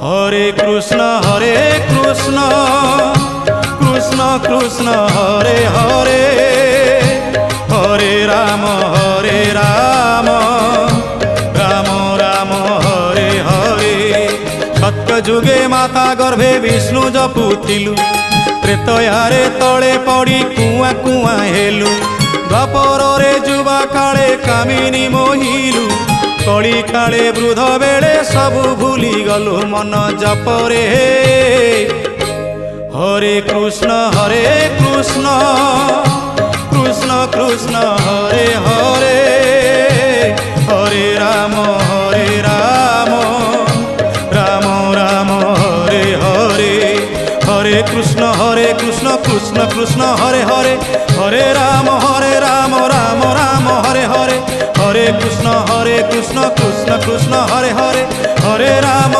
হরে কৃষ্ণ কৃষ্ণ কৃষ্ণ হরে হরে, হরে রাম রাম রাম হরে হরে। সত্য যুগে মাতা গর্ভে বিষ্ণু জপুଥିଲୁ, ତ୍ରେତୟାରେ ତଳେ ପଡ଼ି କୁଆଁ କୁଆଁ ହେଲୁ, ଦ୍ୱାପରରେ ଯୁବା କାଳେ କାମିନୀ ମୋହିଲୁ, କଳି କାଳେ ବୃଦ୍ଧ ବେଳେ ସବୁ ଭୁଲି ଗଲୁ ମନ ଜପରେ। হরে কৃষ্ণ কৃষ্ণ কৃষ্ণ হরে হরে, হরে রাম রাম রাম হরে হরে। হরে কৃষ্ণ কৃষ্ণ কৃষ্ণ হরে হরে, হরে রাম রাম রাম হরে হরে। হরে কৃষ্ণ কৃষ্ণ কৃষ্ণ হরে হরে, হরে রাম